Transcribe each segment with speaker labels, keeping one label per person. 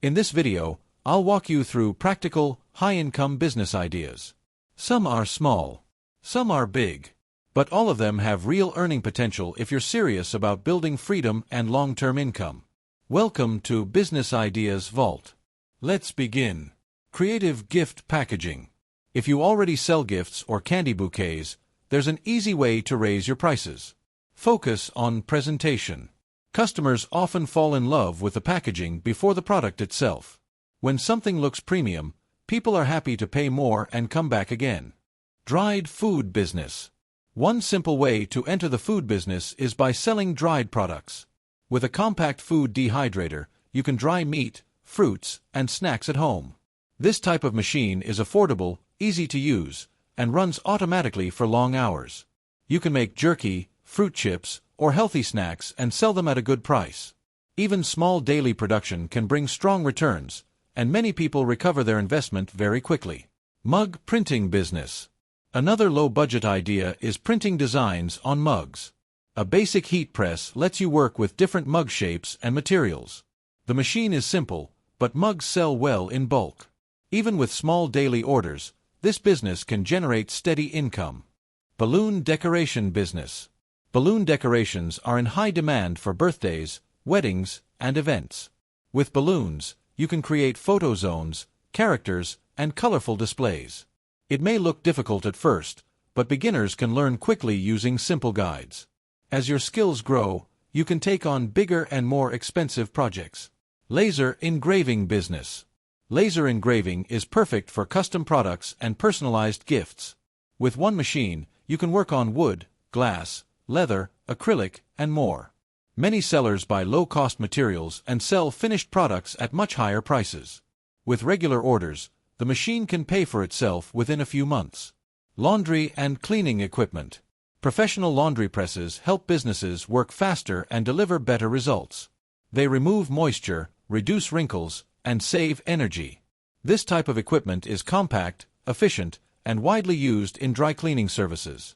Speaker 1: In this video, I'll walk you through practical, high-income business ideas. Some are small, some are big, but all of them have real earning potential if you're serious about building freedom and long-term income. Welcome to Business Ideas Vault. Let's begin. Creative gift packaging. If you already sell gifts or candy bouquets, there's an easy way to raise your prices. Focus on presentation. Customers often fall in love with the packaging before the product itself. When something looks premium, people are happy to pay more and come back again. Dried food business. One simple way to enter the food business is by selling dried products. With a compact food dehydrator, you can dry meat, fruits, and snacks at home. This type of machine is affordable, easy to use, and runs automatically for long hours. You can make jerky, fruit chips, or healthy snacks and sell them at a good price. Even small daily production can bring strong returns, and many people recover their investment very quickly. Mug printing business. Another low-budget idea is printing designs on mugs. A basic heat press lets you work with different mug shapes and materials. The machine is simple, but mugs sell well in bulk. Even with small daily orders, this business can generate steady income. Balloon decoration business. Balloon decorations are in high demand for birthdays, weddings, and events. With balloons, you can create photo zones, characters, and colorful displays. It may look difficult at first, but beginners can learn quickly using simple guides. As your skills grow, you can take on bigger and more expensive projects. Laser engraving business. Laser engraving is perfect for custom products and personalized gifts. With one machine, you can work on wood, glass, leather, acrylic, and more. Many sellers buy low-cost materials and sell finished products at much higher prices. With regular orders, the machine can pay for itself within a few months. Laundry and cleaning equipment. Professional laundry presses help businesses work faster and deliver better results. They remove moisture, reduce wrinkles, and save energy. This type of equipment is compact, efficient, and widely used in dry cleaning services.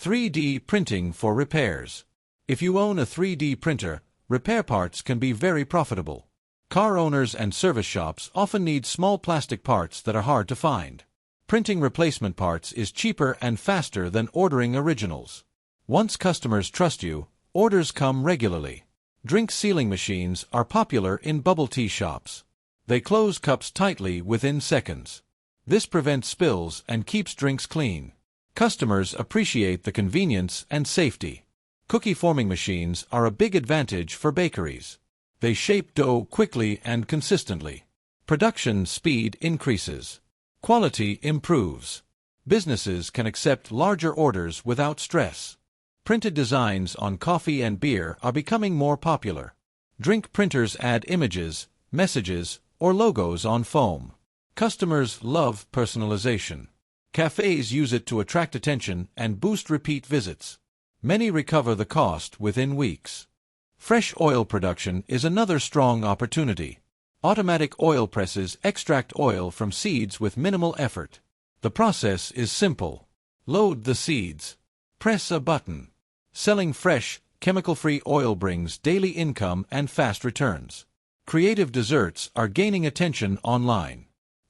Speaker 1: 3D printing for repairs. If you own a 3D printer, repair parts can be very profitable. Car owners and service shops often need small plastic parts that are hard to find. Printing replacement parts is cheaper and faster than ordering originals. Once customers trust you, orders come regularly. Drink sealing machines are popular in bubble tea shops. They close cups tightly within seconds. This prevents spills and keeps drinks clean. Customers appreciate the convenience and safety. Cookie forming machines are a big advantage for bakeries. They shape dough quickly and consistently. Production speed increases. Quality improves. Businesses can accept larger orders without stress. Printed designs on coffee and beer are becoming more popular. Drink printers add images, messages, or logos on foam. Customers love personalization. Cafes use it to attract attention and boost repeat visits. Many recover the cost within weeks. Fresh oil production is another strong opportunity. Automatic oil presses extract oil from seeds with minimal effort. The process is simple. Load the seeds. Press a button. Selling fresh, chemical-free oil brings daily income and fast returns. Creative desserts are gaining attention online.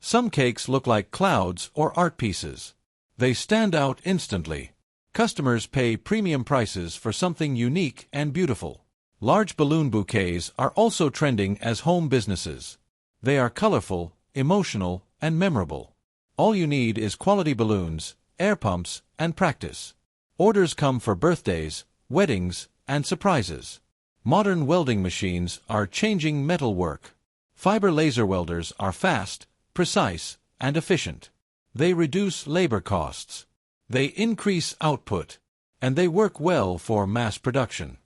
Speaker 1: Some cakes look like clouds or art pieces. They stand out instantly. Customers pay premium prices for something unique and beautiful. Large balloon bouquets are also trending as home businesses. They are colorful, emotional, and memorable. All you need is quality balloons, air pumps, and practice. Orders come for birthdays, weddings, and surprises. Modern welding machines are changing metal work. Fiber laser welders are fast, precise, and efficient. They reduce labor costs. They increase output. And they work well for mass production.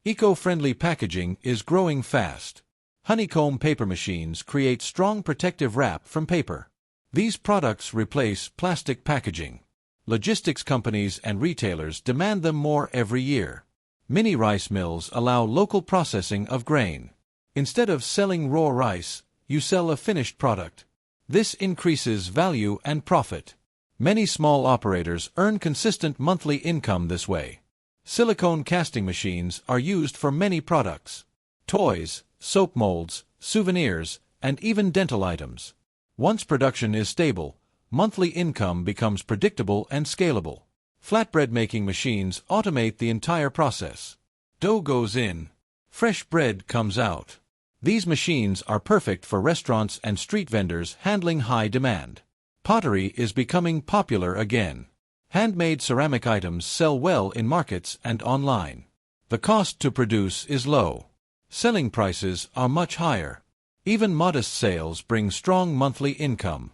Speaker 1: Eco-friendly packaging is growing fast. Honeycomb paper machines create strong protective wrap from paper. These products replace plastic packaging. Logistics companies and retailers demand them more every year. Mini rice mills allow local processing of grain. Instead of selling raw rice, you sell a finished product. This increases value and profit. Many small operators earn consistent monthly income this way. Silicone casting machines are used for many products. Toys, soap molds, souvenirs, and even dental items. Once production is stable, monthly income becomes predictable and scalable. Flatbread making machines automate the entire process. Dough goes in, fresh bread comes out. These machines are perfect for restaurants and street vendors handling high demand. Pottery is becoming popular again. Handmade ceramic items sell well in markets and online. The cost to produce is low. Selling prices are much higher. Even modest sales bring strong monthly income.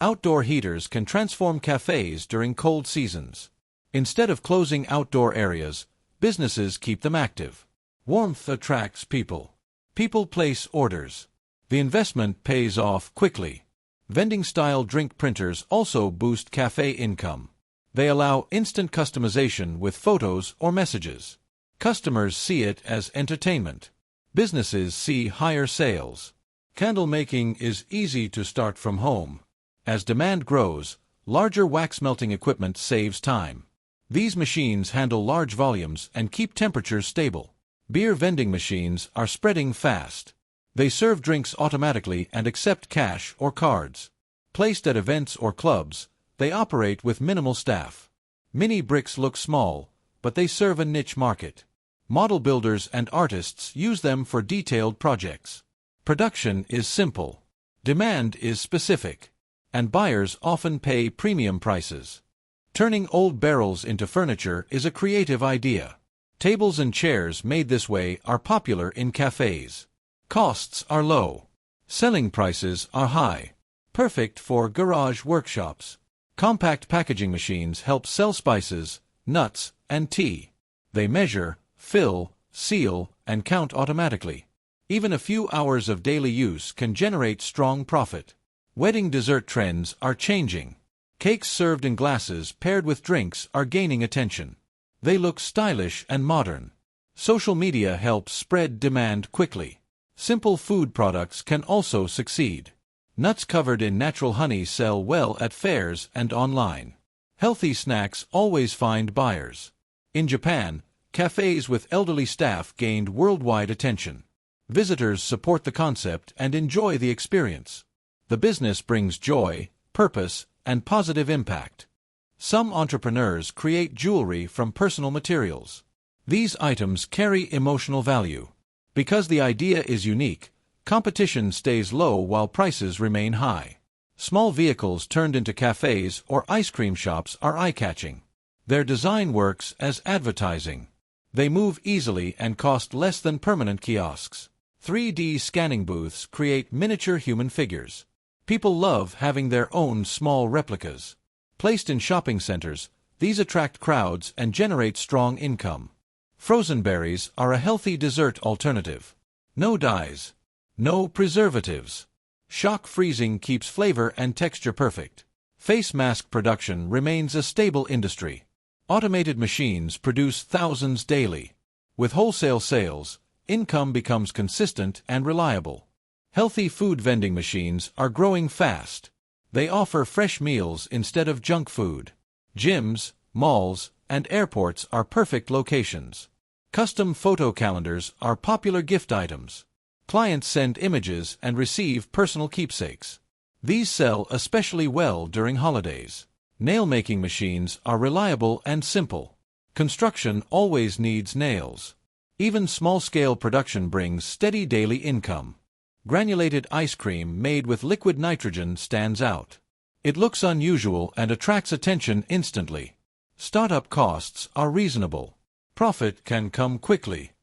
Speaker 1: Outdoor heaters can transform cafes during cold seasons. Instead of closing outdoor areas, businesses keep them active. Warmth attracts people. People place orders. The investment pays off quickly. Vending-style drink printers also boost cafe income. They allow instant customization with photos or messages. Customers see it as entertainment. Businesses see higher sales. Candle making is easy to start from home. As demand grows, larger wax melting equipment saves time. These machines handle large volumes and keep temperatures stable. Beer vending machines are spreading fast. They serve drinks automatically and accept cash or cards. Placed at events or clubs, they operate with minimal staff. Mini bricks look small, but they serve a niche market. Model builders and artists use them for detailed projects. Production is simple. Demand is specific. And buyers often pay premium prices. Turning old barrels into furniture is a creative idea. Tables and chairs made this way are popular in cafes. Costs are low. Selling prices are high. Perfect for garage workshops. Compact packaging machines help sell spices, nuts, and tea. They measure, fill, seal, and count automatically. Even a few hours of daily use can generate strong profit. Wedding dessert trends are changing. Cakes served in glasses paired with drinks are gaining attention. They look stylish and modern. Social media helps spread demand quickly. Simple food products can also succeed. Nuts covered in natural honey sell well at fairs and online. Healthy snacks always find buyers. In Japan, cafes with elderly staff gained worldwide attention. Visitors support the concept and enjoy the experience. The business brings joy, purpose, and positive impact. Some entrepreneurs create jewelry from personal materials. These items carry emotional value. Because the idea is unique, competition stays low while prices remain high. Small vehicles turned into cafes or ice cream shops are eye-catching. Their design works as advertising. They move easily and cost less than permanent kiosks. 3D scanning booths create miniature human figures. People love having their own small replicas. Placed in shopping centers, these attract crowds and generate strong income. Frozen berries are a healthy dessert alternative. No dyes. No preservatives. Shock freezing keeps flavor and texture perfect. Face mask production remains a stable industry. Automated machines produce thousands daily. With wholesale sales, income becomes consistent and reliable. Healthy food vending machines are growing fast. They offer fresh meals instead of junk food. Gyms, malls, and airports are perfect locations. Custom photo calendars are popular gift items. Clients send images and receive personal keepsakes. These sell especially well during holidays. Nail-making machines are reliable and simple. Construction always needs nails. Even small-scale production brings steady daily income. Granulated ice cream made with liquid nitrogen stands out. It looks unusual and attracts attention instantly. Startup costs are reasonable. Profit can come quickly.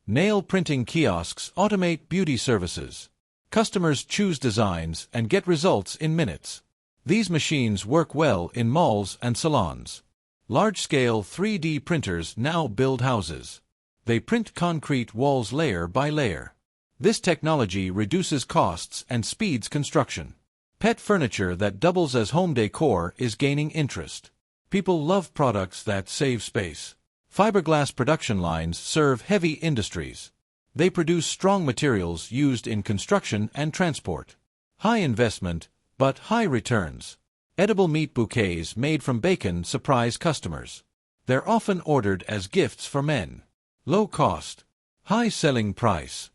Speaker 1: Nail printing kiosks automate beauty services. Customers choose designs and get results in minutes. These machines work well in malls and salons. Large-scale 3D printers now build houses. They print concrete walls layer by layer. This technology reduces costs and speeds construction. Pet furniture that doubles as home decor is gaining interest. People love products that save space. Fiberglass production lines serve heavy industries. They produce strong materials used in construction and transport. High investment, but high returns. Edible meat bouquets made from bacon surprise customers. They're often ordered as gifts for men. Low cost. High selling price.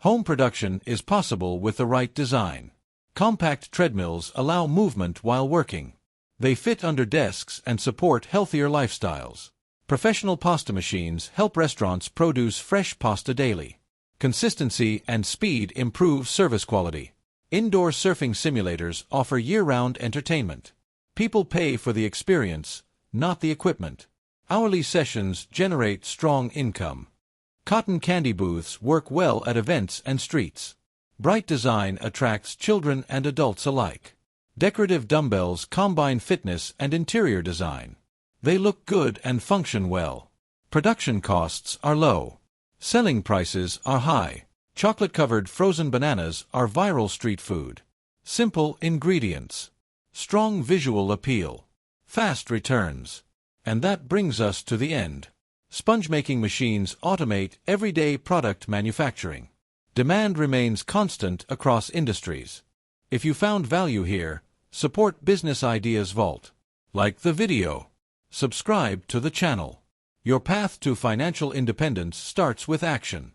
Speaker 1: Home production is possible with the right design. Compact treadmills allow movement while working. They fit under desks and support healthier lifestyles. Professional pasta machines help restaurants produce fresh pasta daily. Consistency and speed improve service quality. Indoor surfing simulators offer year-round entertainment. People pay for the experience, not the equipment. Hourly sessions generate strong income. Cotton candy booths work well at events and streets. Bright design attracts children and adults alike. Decorative dumbbells combine fitness and interior design. They look good and function well. Production costs are low. Selling prices are high. Chocolate-covered frozen bananas are viral street food. Simple ingredients. Strong visual appeal. Fast returns. And that brings us to the end. Sponge-making machines automate everyday product manufacturing. Demand remains constant across industries. If you found value here, support Business Ideas Vault. Like the video. Subscribe to the channel. Your path to financial independence starts with action.